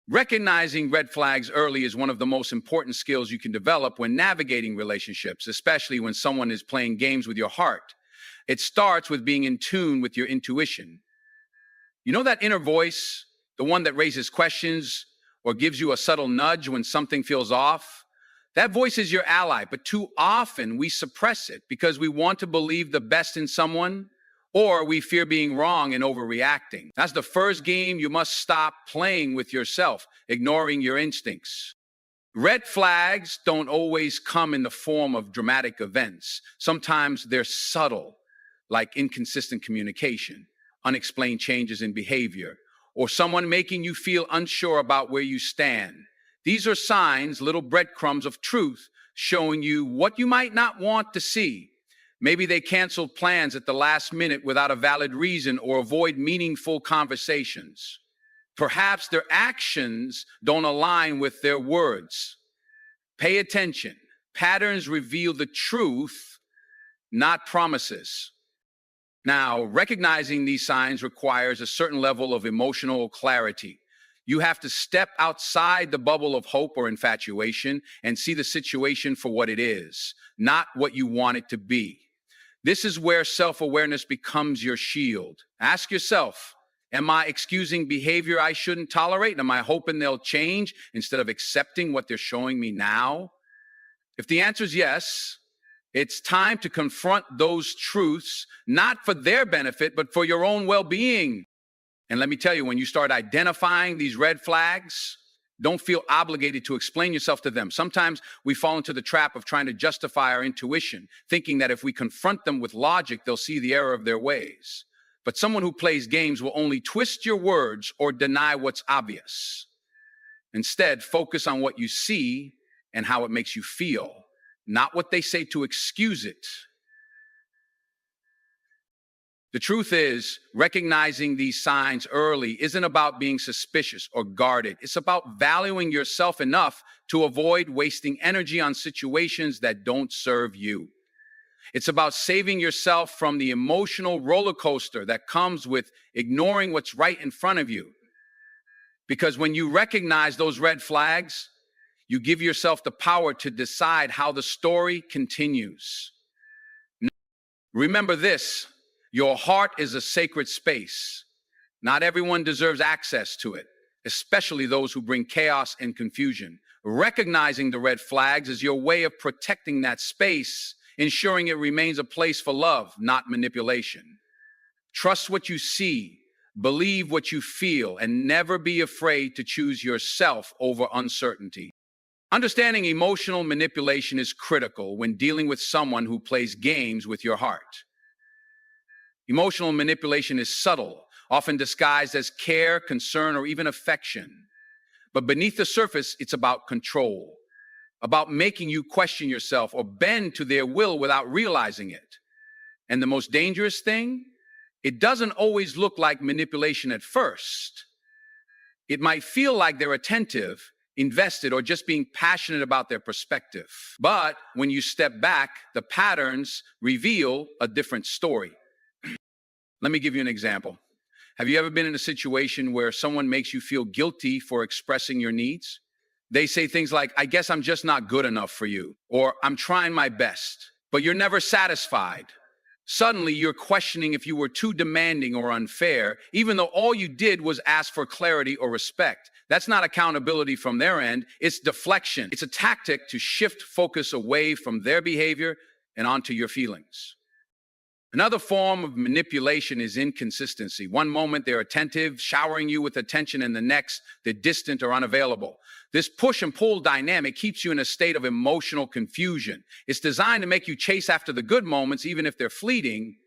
Recognizing red flags early is one of the most important skills you can develop when navigating relationships, especially when someone is playing games with your heart. It starts with being in tune with your intuition. You know that inner voice, the one that raises questions or gives you a subtle nudge when something feels off? That voice is your ally, but too often we suppress it because we want to believe the best in someone or we fear being wrong and overreacting. That's the first game you must stop playing with yourself, ignoring your instincts. Red flags don't always come in the form of dramatic events. Sometimes they're subtle, like inconsistent communication, unexplained changes in behavior, or someone making you feel unsure about where you stand. These are signs, little breadcrumbs of truth, showing you what you might not want to see. Maybe they canceled plans at the last minute without a valid reason or avoid meaningful conversations. Perhaps their actions don't align with their words. Pay attention. Patterns reveal the truth, not promises. Now, recognizing these signs requires a certain level of emotional clarity. You have to step outside the bubble of hope or infatuation and see the situation for what it is, not what you want it to be. This is where self-awareness becomes your shield. Ask yourself, am I excusing behavior I shouldn't tolerate? Am I hoping they'll change instead of accepting what they're showing me now? If the answer is yes, it's time to confront those truths, not for their benefit, but for your own well-being. And let me tell you, when you start identifying these red flags, don't feel obligated to explain yourself to them. Sometimes we fall into the trap of trying to justify our intuition, thinking that if we confront them with logic, they'll see the error of their ways. But someone who plays games will only twist your words or deny what's obvious. Instead, focus on what you see and how it makes you feel, not what they say to excuse it. The truth is, recognizing these signs early isn't about being suspicious or guarded. It's about valuing yourself enough to avoid wasting energy on situations that don't serve you. It's about saving yourself from the emotional roller coaster that comes with ignoring what's right in front of you. Because when you recognize those red flags, you give yourself the power to decide how the story continues. Remember this. Your heart is a sacred space. Not everyone deserves access to it, especially those who bring chaos and confusion. Recognizing the red flags is your way of protecting that space, ensuring it remains a place for love, not manipulation. Trust what you see, believe what you feel, and never be afraid to choose yourself over uncertainty. Understanding emotional manipulation is critical when dealing with someone who plays games with your heart. Emotional manipulation is subtle, often disguised as care, concern, or even affection. But beneath the surface, it's about control, about making you question yourself or bend to their will without realizing it. And the most dangerous thing, it doesn't always look like manipulation at first. It might feel like they're attentive, invested, or just being passionate about their perspective. But when you step back, the patterns reveal a different story. Let me give you an example. Have you ever been in a situation where someone makes you feel guilty for expressing your needs? They say things like, I guess I'm just not good enough for you, or I'm trying my best, but you're never satisfied. Suddenly, you're questioning if you were too demanding or unfair, even though all you did was ask for clarity or respect. That's not accountability from their end. It's deflection. It's a tactic to shift focus away from their behavior and onto your feelings. Another form of manipulation is inconsistency. One moment they're attentive, showering you with attention, and the next they're distant or unavailable. This push and pull dynamic keeps you in a state of emotional confusion. It's designed to make you chase after the good moments, even if they're fleeting,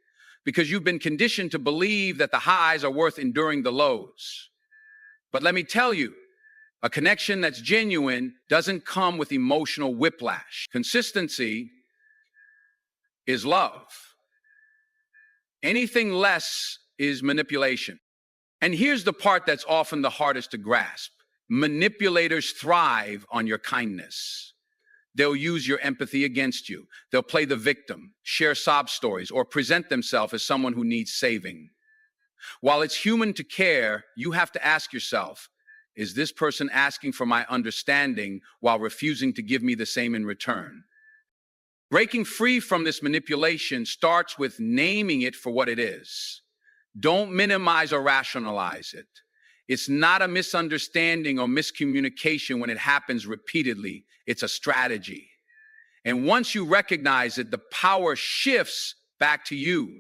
because you've been conditioned to believe that the highs are worth enduring the lows. But let me tell you, a connection that's genuine doesn't come with emotional whiplash. Consistency is love. Anything less is manipulation. And here's the part that's often the hardest to grasp. Manipulators thrive on your kindness. They'll use your empathy against you. They'll play the victim, share sob stories, or present themselves as someone who needs saving. While it's human to care, you have to ask yourself, Is this person asking for my understanding while refusing to give me the same in return? Breaking free from this manipulation starts with naming it for what it is. Don't minimize or rationalize it. It's not a misunderstanding or miscommunication when it happens repeatedly. It's a strategy. And once you recognize it, the power shifts back to you.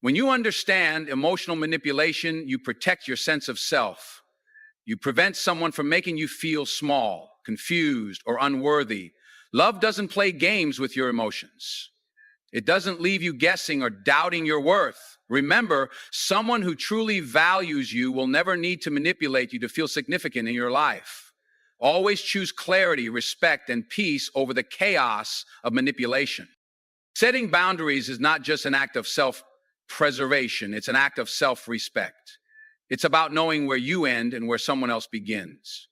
When you understand emotional manipulation, you protect your sense of self. You prevent someone from making you feel small, confused, or unworthy. Love doesn't play games with your emotions. It doesn't leave you guessing or doubting your worth. Remember, someone who truly values you will never need to manipulate you to feel significant in your life. Always choose clarity, respect, and peace over the chaos of manipulation. Setting boundaries is not just an act of self-preservation, it's an act of self-respect. It's about knowing where you end and where someone else begins.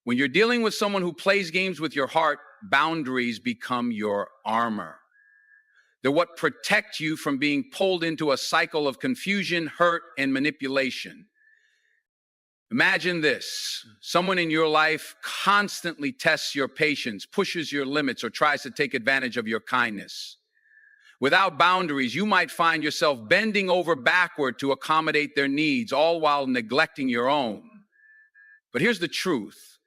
When you're dealing with someone who plays games with your heart, boundaries become your armor. They're what protect you from being pulled into a cycle of confusion, hurt, and manipulation. Imagine this. Someone in your life constantly tests your patience, pushes your limits, or tries to take advantage of your kindness. Without boundaries, you might find yourself bending over backward to accommodate their needs, all while neglecting your own. But here's the truth.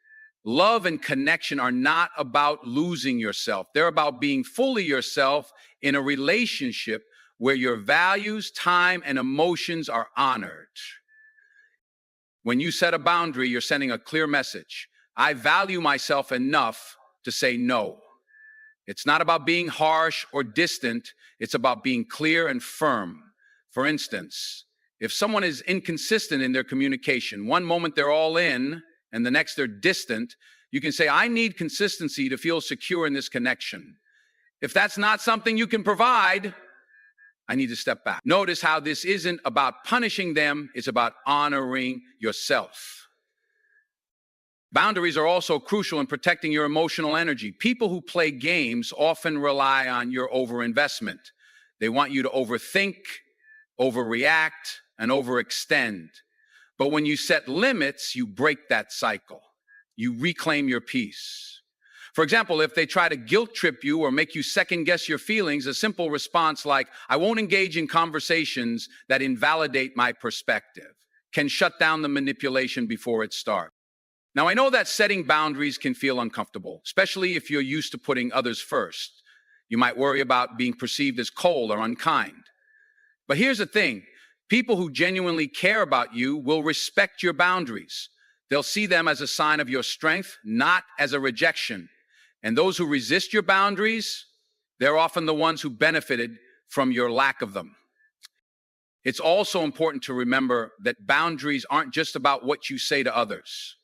Love and connection are not about losing yourself. They're about being fully yourself in a relationship where your values, time, and emotions are honored. When you set a boundary, you're sending a clear message. I value myself enough to say no. It's not about being harsh or distant. It's about being clear and firm. For instance, if someone is inconsistent in their communication, one moment they're all in and the next they're distant, you can say, I need consistency to feel secure in this connection. If that's not something you can provide, I need to step back. Notice how this isn't about punishing them, it's about honoring yourself. Boundaries are also crucial in protecting your emotional energy. People who play games often rely on your overinvestment. They want you to overthink, overreact, and overextend. But when you set limits, you break that cycle. You reclaim your peace. For example, if they try to guilt trip you or make you second guess your feelings, a simple response like, I won't engage in conversations that invalidate my perspective, can shut down the manipulation before it starts. Now, I know that setting boundaries can feel uncomfortable, especially if you're used to putting others first. You might worry about being perceived as cold or unkind. But here's the thing. People who genuinely care about you will respect your boundaries. They'll see them as a sign of your strength, not as a rejection. And those who resist your boundaries, they're often the ones who benefited from your lack of them. It's also important to remember that boundaries aren't just about what you say to others.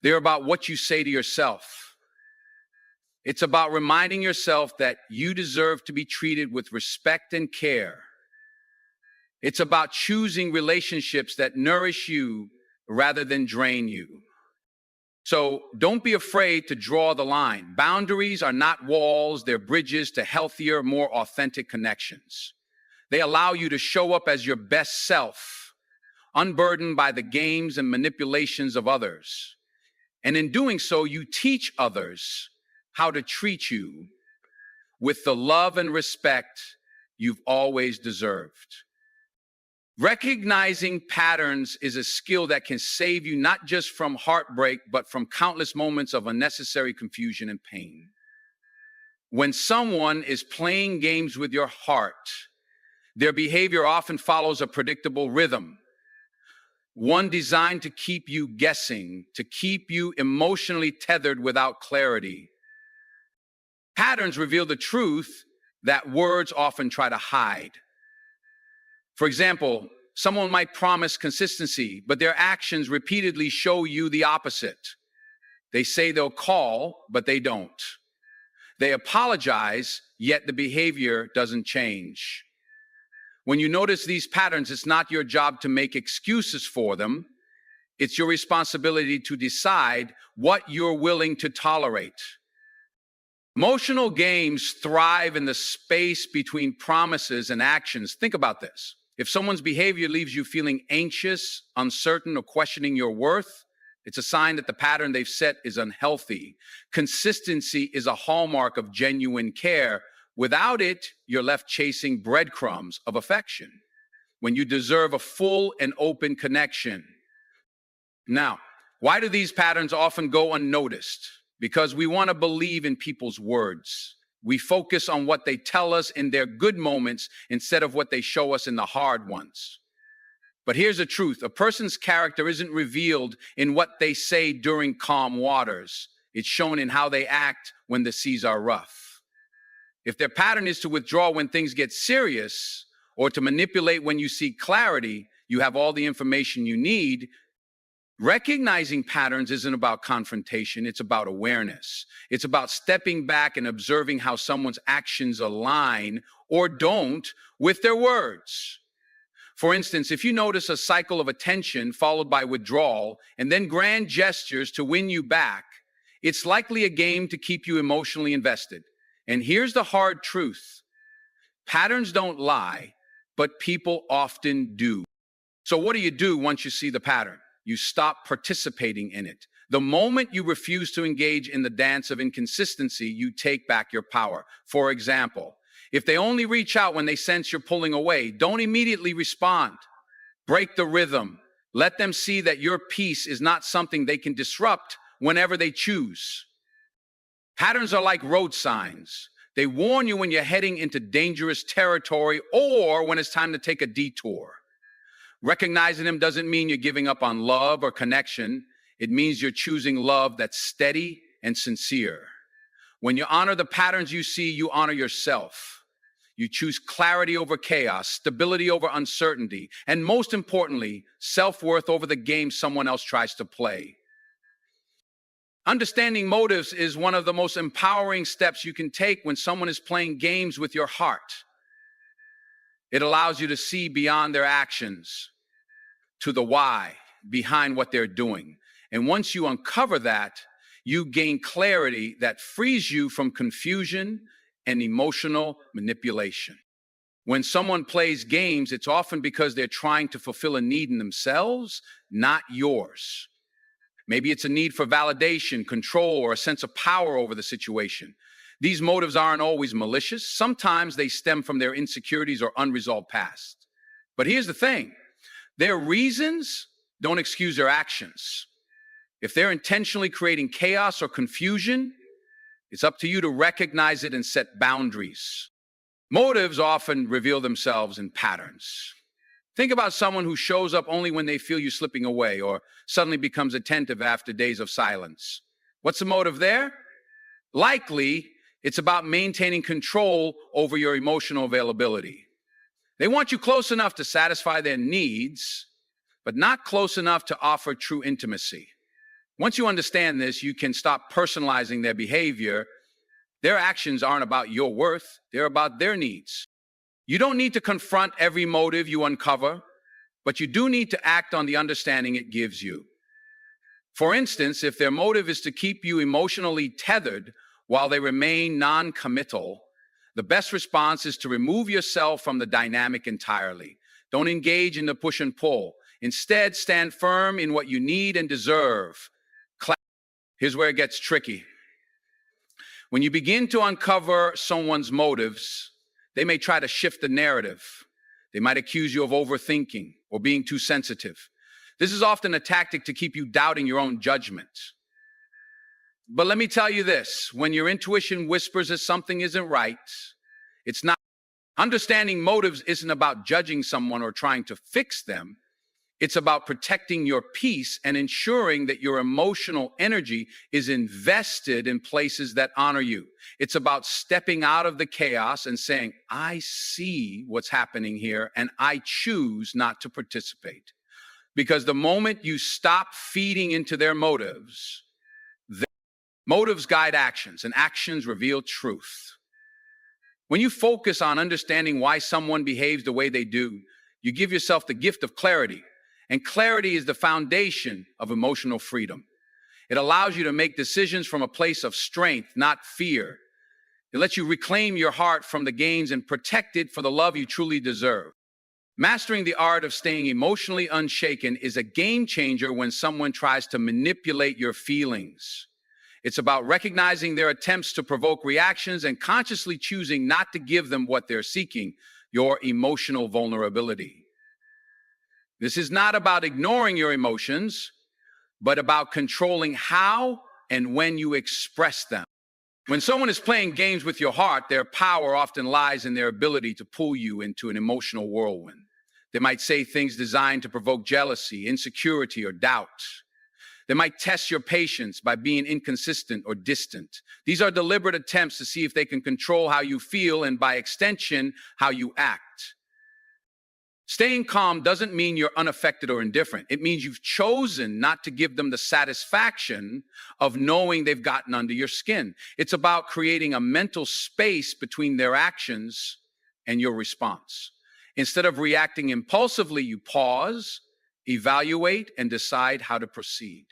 They're about what you say to yourself. It's about reminding yourself that you deserve to be treated with respect and care. It's about choosing relationships that nourish you rather than drain you. So don't be afraid to draw the line. Boundaries are not walls, they're bridges to healthier, more authentic connections. They allow you to show up as your best self, unburdened by the games and manipulations of others. And in doing so, you teach others how to treat you with the love and respect you've always deserved. Recognizing patterns is a skill that can save you not just from heartbreak, but from countless moments of unnecessary confusion and pain. When someone is playing games with your heart, their behavior often follows a predictable rhythm, one designed to keep you guessing, to keep you emotionally tethered without clarity. Patterns reveal the truth that words often try to hide. For example, someone might promise consistency, but their actions repeatedly show you the opposite. They say they'll call, but they don't. They apologize, yet the behavior doesn't change. When you notice these patterns, it's not your job to make excuses for them. It's your responsibility to decide what you're willing to tolerate. Emotional games thrive in the space between promises and actions. Think about this. If someone's behavior leaves you feeling anxious, uncertain, or questioning your worth, it's a sign that the pattern they've set is unhealthy. Consistency is a hallmark of genuine care. Without it, you're left chasing breadcrumbs of affection when you deserve a full and open connection. Now, why do these patterns often go unnoticed? Because we want to believe in people's words. We focus on what they tell us in their good moments instead of what they show us in the hard ones. But here's the truth. A person's character isn't revealed in what they say during calm waters. It's shown in how they act when the seas are rough. If their pattern is to withdraw when things get serious or to manipulate when you seek clarity, you have all the information you need. Recognizing patterns isn't about confrontation, it's about awareness. It's about stepping back and observing how someone's actions align or don't with their words. For instance, if you notice a cycle of attention followed by withdrawal and then grand gestures to win you back, it's likely a game to keep you emotionally invested. And here's the hard truth. Patterns don't lie, but people often do. So what do you do once you see the pattern? You stop participating in it. The moment you refuse to engage in the dance of inconsistency, you take back your power. For example, if they only reach out when they sense you're pulling away, don't immediately respond. Break the rhythm. Let them see that your peace is not something they can disrupt whenever they choose. Patterns are like road signs. They warn you when you're heading into dangerous territory or when it's time to take a detour. Recognizing them doesn't mean you're giving up on love or connection. It means you're choosing love that's steady and sincere. When you honor the patterns you see, you honor yourself. You choose clarity over chaos, stability over uncertainty, and most importantly, self-worth over the game someone else tries to play. Understanding motives is one of the most empowering steps you can take when someone is playing games with your heart. It allows you to see beyond their actions to the why behind what they're doing. And once you uncover that, you gain clarity that frees you from confusion and emotional manipulation. When someone plays games, it's often because they're trying to fulfill a need in themselves, not yours. Maybe it's a need for validation, control, or a sense of power over the situation. These motives aren't always malicious. Sometimes they stem from their insecurities or unresolved past. But here's the thing. Their reasons don't excuse their actions. If they're intentionally creating chaos or confusion, it's up to you to recognize it and set boundaries. Motives often reveal themselves in patterns. Think about someone who shows up only when they feel you slipping away or suddenly becomes attentive after days of silence. What's the motive there? Likely, it's about maintaining control over your emotional availability. They want you close enough to satisfy their needs, but not close enough to offer true intimacy. Once you understand this, you can stop personalizing their behavior. Their actions aren't about your worth, they're about their needs. You don't need to confront every motive you uncover, but you do need to act on the understanding it gives you. For instance, if their motive is to keep you emotionally tethered while they remain non-committal, the best response is to remove yourself from the dynamic entirely. Don't engage in the push and pull. Instead, stand firm in what you need and deserve. Here's where it gets tricky. When you begin to uncover someone's motives, they may try to shift the narrative. They might accuse you of overthinking or being too sensitive. This is often a tactic to keep you doubting your own judgment. But let me tell you this, when your intuition whispers that something isn't right, it's not. Understanding motives isn't about judging someone or trying to fix them. It's about protecting your peace and ensuring that your emotional energy is invested in places that honor you. It's about stepping out of the chaos and saying, I see what's happening here and I choose not to participate. Because the moment you stop feeding into their motives, motives guide actions, and actions reveal truth. When you focus on understanding why someone behaves the way they do, you give yourself the gift of clarity. And clarity is the foundation of emotional freedom. It allows you to make decisions from a place of strength, not fear. It lets you reclaim your heart from the gains and protect it for the love you truly deserve. Mastering the art of staying emotionally unshaken is a game changer when someone tries to manipulate your feelings. It's about recognizing their attempts to provoke reactions and consciously choosing not to give them what they're seeking, your emotional vulnerability. This is not about ignoring your emotions, but about controlling how and when you express them. When someone is playing games with your heart, their power often lies in their ability to pull you into an emotional whirlwind. They might say things designed to provoke jealousy, insecurity, or doubt. They might test your patience by being inconsistent or distant. These are deliberate attempts to see if they can control how you feel and, by extension, how you act. Staying calm doesn't mean you're unaffected or indifferent. It means you've chosen not to give them the satisfaction of knowing they've gotten under your skin. It's about creating a mental space between their actions and your response. Instead of reacting impulsively, you pause, evaluate, and decide how to proceed.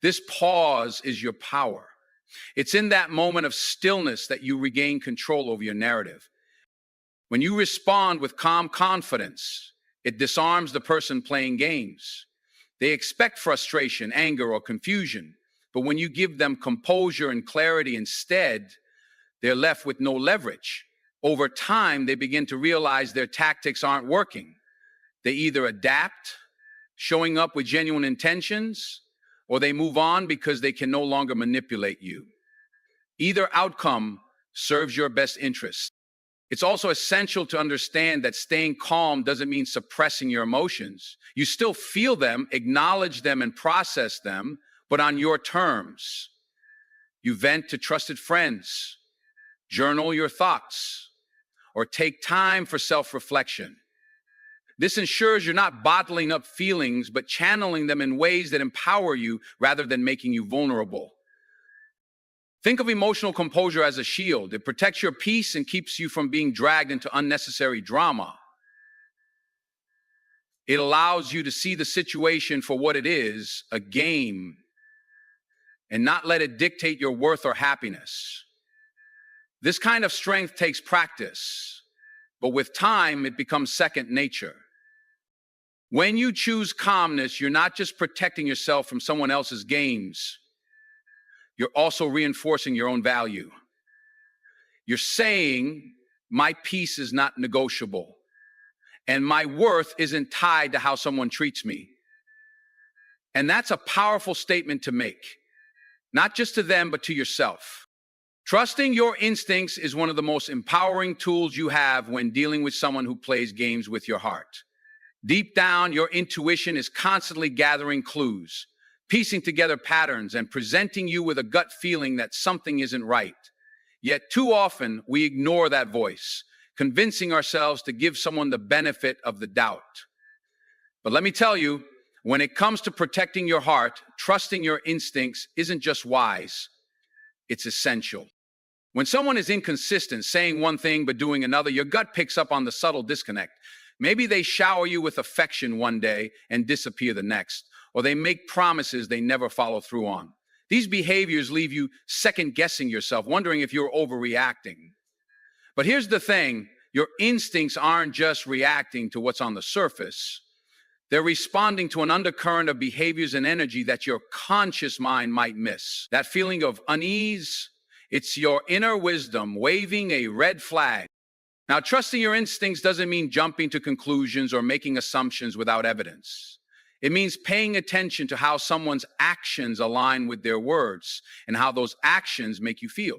This pause is your power. It's in that moment of stillness that you regain control over your narrative. When you respond with calm confidence, it disarms the person playing games. They expect frustration, anger, or confusion, but when you give them composure and clarity instead, they're left with no leverage. Over time, they begin to realize their tactics aren't working. They either adapt, showing up with genuine intentions, or they move on because they can no longer manipulate you. Either outcome serves your best interests. It's also essential to understand that staying calm doesn't mean suppressing your emotions. You still feel them, acknowledge them, and process them, but on your terms. You vent to trusted friends, journal your thoughts, or take time for self-reflection. This ensures you're not bottling up feelings, but channeling them in ways that empower you rather than making you vulnerable. Think of emotional composure as a shield. It protects your peace and keeps you from being dragged into unnecessary drama. It allows you to see the situation for what it is, a game, and not let it dictate your worth or happiness. This kind of strength takes practice, but with time, it becomes second nature. When you choose calmness, you're not just protecting yourself from someone else's games. You're also reinforcing your own value. You're saying, my peace is not negotiable, and my worth isn't tied to how someone treats me. And that's a powerful statement to make, not just to them, but to yourself. Trusting your instincts is one of the most empowering tools you have when dealing with someone who plays games with your heart. Deep down, your intuition is constantly gathering clues, piecing together patterns, and presenting you with a gut feeling that something isn't right. Yet too often, we ignore that voice, convincing ourselves to give someone the benefit of the doubt. But let me tell you, when it comes to protecting your heart, trusting your instincts isn't just wise, it's essential. When someone is inconsistent, saying one thing but doing another, your gut picks up on the subtle disconnect. Maybe they shower you with affection one day and disappear the next, or they make promises they never follow through on. These behaviors leave you second-guessing yourself, wondering if you're overreacting. But here's the thing, your instincts aren't just reacting to what's on the surface. They're responding to an undercurrent of behaviors and energy that your conscious mind might miss. That feeling of unease, it's your inner wisdom waving a red flag. Now, trusting your instincts doesn't mean jumping to conclusions or making assumptions without evidence. It means paying attention to how someone's actions align with their words and how those actions make you feel.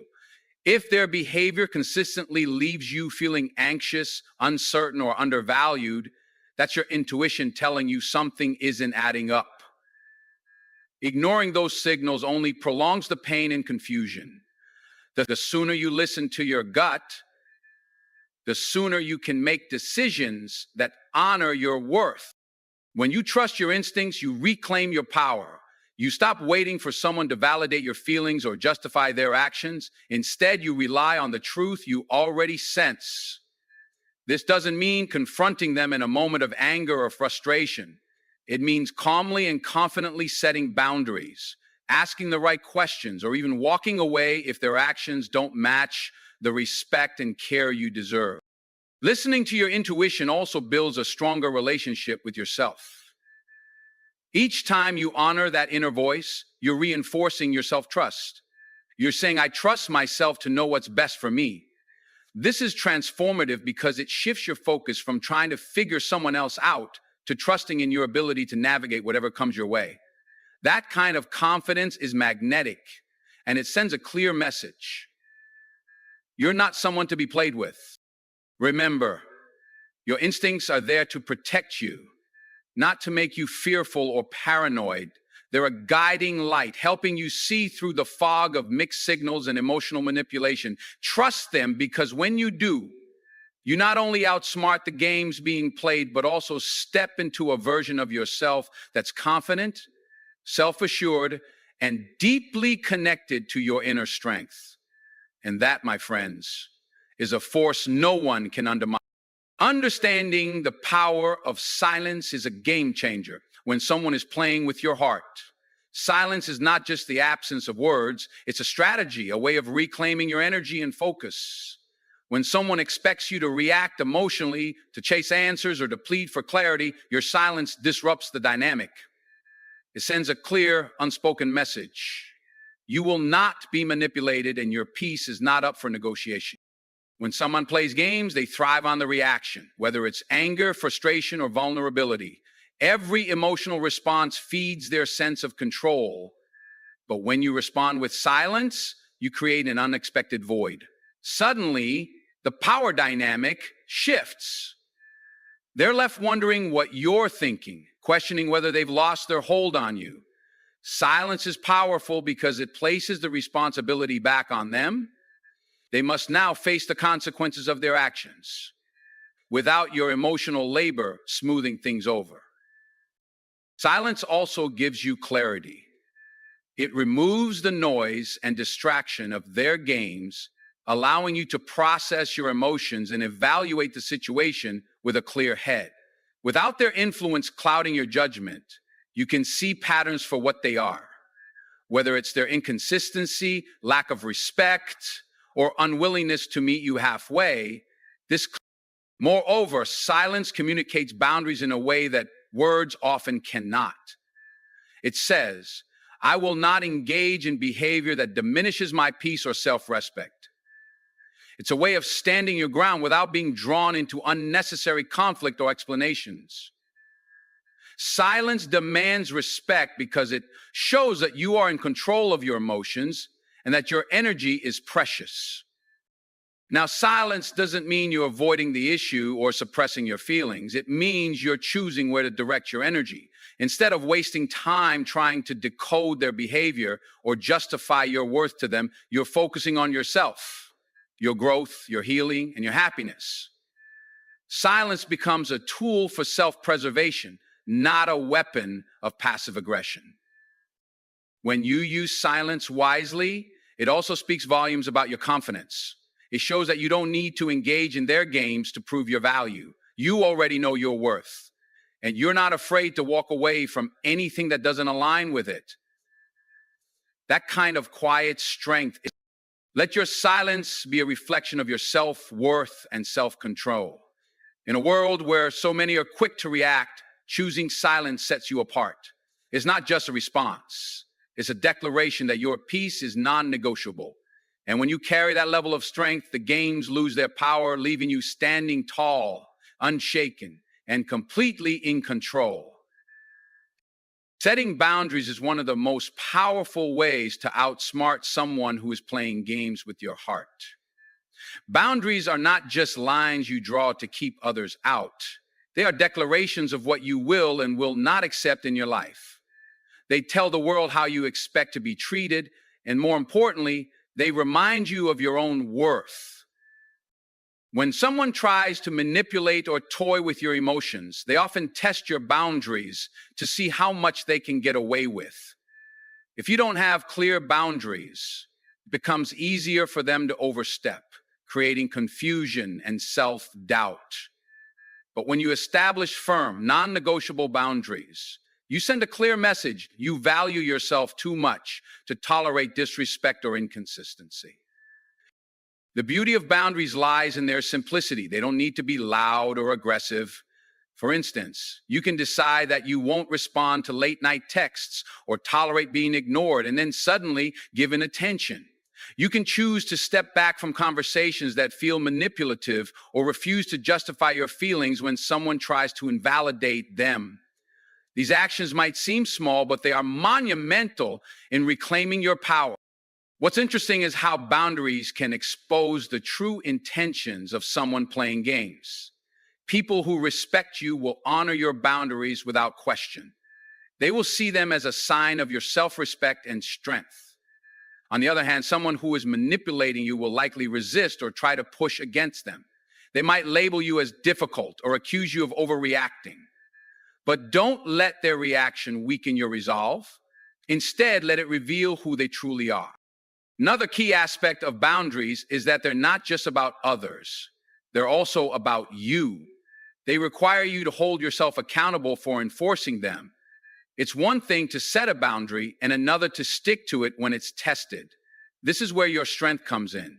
If their behavior consistently leaves you feeling anxious, uncertain, or undervalued, that's your intuition telling you something isn't adding up. Ignoring those signals only prolongs the pain and confusion. The sooner you listen to your gut, the sooner you can make decisions that honor your worth. When you trust your instincts, you reclaim your power. You stop waiting for someone to validate your feelings or justify their actions. Instead, you rely on the truth you already sense. This doesn't mean confronting them in a moment of anger or frustration. It means calmly and confidently setting boundaries, asking the right questions, or even walking away if their actions don't match the respect and care you deserve. Listening to your intuition also builds a stronger relationship with yourself. Each time you honor that inner voice, you're reinforcing your self-trust. You're saying, I trust myself to know what's best for me. This is transformative because it shifts your focus from trying to figure someone else out to trusting in your ability to navigate whatever comes your way. That kind of confidence is magnetic, and it sends a clear message. You're not someone to be played with. Remember, your instincts are there to protect you, not to make you fearful or paranoid. They're a guiding light, helping you see through the fog of mixed signals and emotional manipulation. Trust them, because when you do, you not only outsmart the games being played, but also step into a version of yourself that's confident, self-assured, and deeply connected to your inner strength. And that, my friends, is a force no one can undermine. Understanding the power of silence is a game changer when someone is playing with your heart. Silence is not just the absence of words, it's a strategy, a way of reclaiming your energy and focus. When someone expects you to react emotionally, to chase answers, or to plead for clarity, your silence disrupts the dynamic. It sends a clear, unspoken message. You will not be manipulated, and your peace is not up for negotiation. When someone plays games, they thrive on the reaction, whether it's anger, frustration, or vulnerability. Every emotional response feeds their sense of control. But when you respond with silence, you create an unexpected void. Suddenly, the power dynamic shifts. They're left wondering what you're thinking, questioning whether they've lost their hold on you. Silence is powerful because it places the responsibility back on them. They must now face the consequences of their actions, without your emotional labor smoothing things over. Silence also gives you clarity. It removes the noise and distraction of their games, allowing you to process your emotions and evaluate the situation with a clear head. Without their influence clouding your judgment, you can see patterns for what they are, whether it's their inconsistency, lack of respect, or unwillingness to meet you halfway. Moreover, silence communicates boundaries in a way that words often cannot. It says, I will not engage in behavior that diminishes my peace or self-respect. It's a way of standing your ground without being drawn into unnecessary conflict or explanations. Silence demands respect because it shows that you are in control of your emotions and that your energy is precious. Now, silence doesn't mean you're avoiding the issue or suppressing your feelings. It means you're choosing where to direct your energy. Instead of wasting time trying to decode their behavior or justify your worth to them, you're focusing on yourself, your growth, your healing, and your happiness. Silence becomes a tool for self-preservation, not a weapon of passive aggression. When you use silence wisely, it also speaks volumes about your confidence. It shows that you don't need to engage in their games to prove your value. You already know your worth, and you're not afraid to walk away from anything that doesn't align with it. That kind of quiet strength. Let your silence be a reflection of your self-worth and self-control. In a world where so many are quick to react, choosing silence sets you apart. It's not just a response. It's a declaration that your peace is non-negotiable. And when you carry that level of strength, the games lose their power, leaving you standing tall, unshaken, and completely in control. Setting boundaries is one of the most powerful ways to outsmart someone who is playing games with your heart. Boundaries are not just lines you draw to keep others out. They are declarations of what you will and will not accept in your life. They tell the world how you expect to be treated, and more importantly, they remind you of your own worth. When someone tries to manipulate or toy with your emotions, they often test your boundaries to see how much they can get away with. If you don't have clear boundaries, it becomes easier for them to overstep, creating confusion and self-doubt. But when you establish firm, non-negotiable boundaries, you send a clear message. You value yourself too much to tolerate disrespect or inconsistency. The beauty of boundaries lies in their simplicity. They don't need to be loud or aggressive. For instance, you can decide that you won't respond to late night texts or tolerate being ignored and then suddenly given attention. You can choose to step back from conversations that feel manipulative or refuse to justify your feelings when someone tries to invalidate them. These actions might seem small, but they are monumental in reclaiming your power. What's interesting is how boundaries can expose the true intentions of someone playing games. People who respect you will honor your boundaries without question. They will see them as a sign of your self-respect and strength. On the other hand, someone who is manipulating you will likely resist or try to push against them. They might label you as difficult or accuse you of overreacting. But don't let their reaction weaken your resolve. Instead, let it reveal who they truly are. Another key aspect of boundaries is that they're not just about others. They're also about you. They require you to hold yourself accountable for enforcing them. It's one thing to set a boundary and another to stick to it when it's tested. This is where your strength comes in.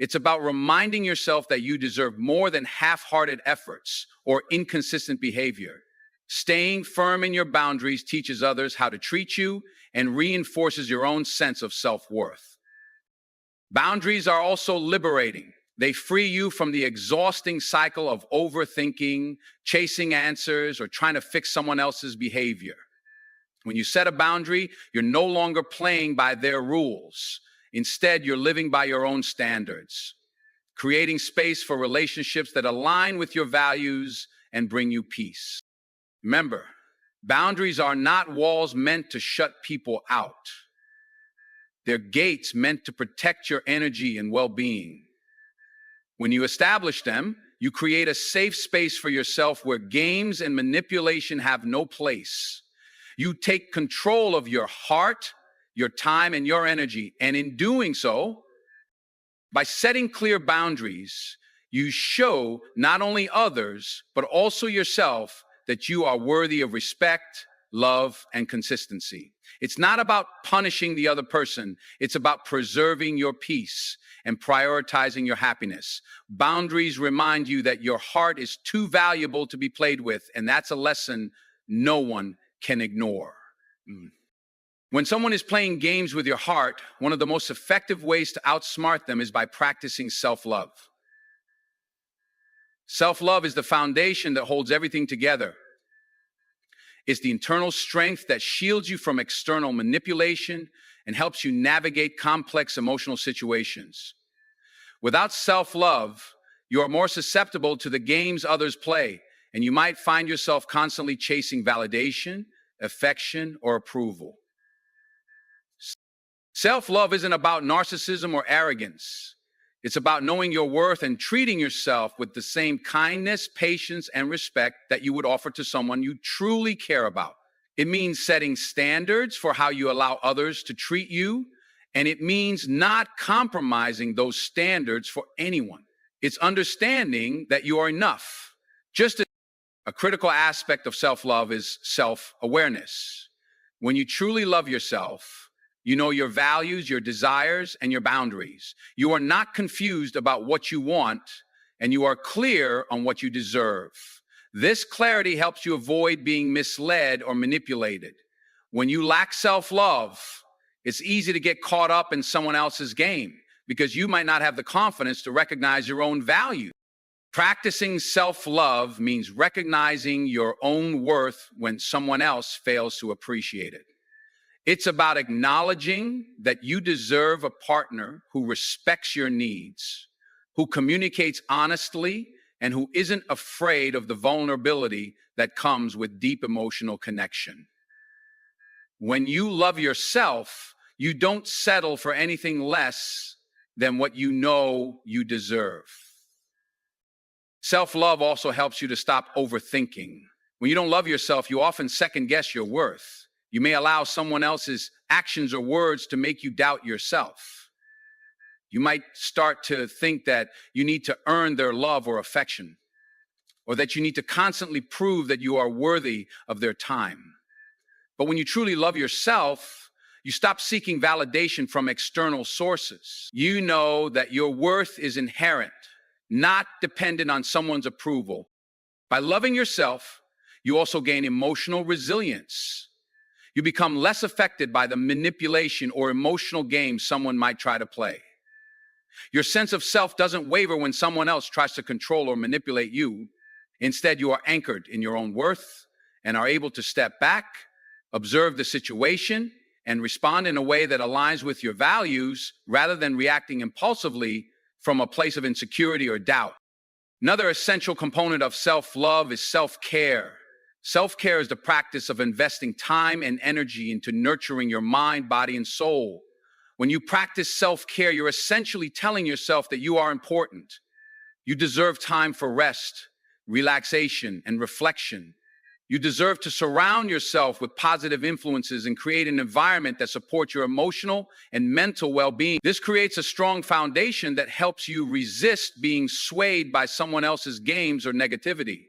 It's about reminding yourself that you deserve more than half-hearted efforts or inconsistent behavior. Staying firm in your boundaries teaches others how to treat you and reinforces your own sense of self-worth. Boundaries are also liberating. They free you from the exhausting cycle of overthinking, chasing answers, or trying to fix someone else's behavior. When you set a boundary, you're no longer playing by their rules. Instead, you're living by your own standards, creating space for relationships that align with your values and bring you peace. Remember, boundaries are not walls meant to shut people out. They're gates meant to protect your energy and well-being. When you establish them, you create a safe space for yourself where games and manipulation have no place. You take control of your heart, your time, and your energy. And in doing so, by setting clear boundaries, you show not only others, but also yourself that you are worthy of respect, love, and consistency. It's not about punishing the other person. It's about preserving your peace and prioritizing your happiness. Boundaries remind you that your heart is too valuable to be played with, and that's a lesson no one can ignore. When someone is playing games with your heart, one of the most effective ways to outsmart them is by practicing self-love. Self-love is the foundation that holds everything together. It's the internal strength that shields you from external manipulation and helps you navigate complex emotional situations. Without self-love, you are more susceptible to the games others play, and you might find yourself constantly chasing validation, affection, or approval. Self-love isn't about narcissism or arrogance. It's about knowing your worth and treating yourself with the same kindness, patience, and respect that you would offer to someone you truly care about. It means setting standards for how you allow others to treat you, and it means not compromising those standards for anyone. It's understanding that you are enough. Just as a critical aspect of self-love is self-awareness. When you truly love yourself, you know your values, your desires, and your boundaries. You are not confused about what you want, and you are clear on what you deserve. This clarity helps you avoid being misled or manipulated. When you lack self-love, it's easy to get caught up in someone else's game because you might not have the confidence to recognize your own value. Practicing self-love means recognizing your own worth when someone else fails to appreciate it. It's about acknowledging that you deserve a partner who respects your needs, who communicates honestly, and who isn't afraid of the vulnerability that comes with deep emotional connection. When you love yourself, you don't settle for anything less than what you know you deserve. Self-love also helps you to stop overthinking. When you don't love yourself, you often second-guess your worth. You may allow someone else's actions or words to make you doubt yourself. You might start to think that you need to earn their love or affection, or that you need to constantly prove that you are worthy of their time. But when you truly love yourself, You stop seeking validation from external sources. You know that your worth is inherent, not dependent on someone's approval. By loving yourself, you also gain emotional resilience. You become less affected by the manipulation or emotional game someone might try to play. Your sense of self doesn't waver when someone else tries to control or manipulate you. Instead, you are anchored in your own worth and are able to step back, observe the situation, and respond in a way that aligns with your values rather than reacting impulsively from a place of insecurity or doubt. Another essential component of self-love is self-care. Self-care is the practice of investing time and energy into nurturing your mind, body, and soul. When you practice self-care, you're essentially telling yourself that you are important. You deserve time for rest, relaxation, and reflection. You deserve to surround yourself with positive influences and create an environment that supports your emotional and mental well-being. This creates a strong foundation that helps you resist being swayed by someone else's games or negativity.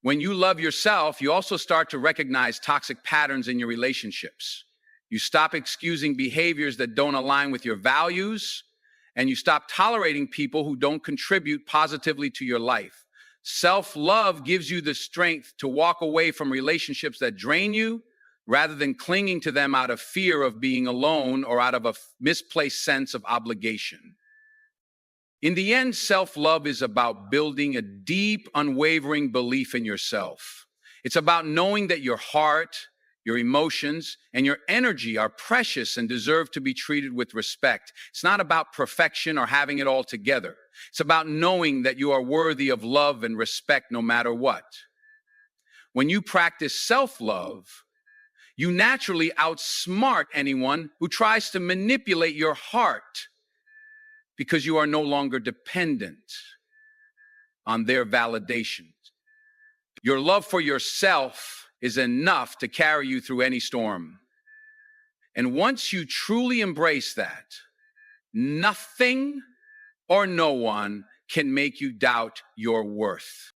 When you love yourself, you also start to recognize toxic patterns in your relationships. You stop excusing behaviors that don't align with your values, and you stop tolerating people who don't contribute positively to your life. Self-love gives you the strength to walk away from relationships that drain you rather than clinging to them out of fear of being alone or out of a misplaced sense of obligation. In the end, self-love is about building a deep, unwavering belief in yourself. It's about knowing that your heart, your emotions, and your energy are precious and deserve to be treated with respect. It's not about perfection or having it all together. It's about knowing that you are worthy of love and respect no matter what. When you practice self-love, you naturally outsmart anyone who tries to manipulate your heart because you are no longer dependent on their validation. Your love for yourself is enough to carry you through any storm. And once you truly embrace that, nothing or no one can make you doubt your worth.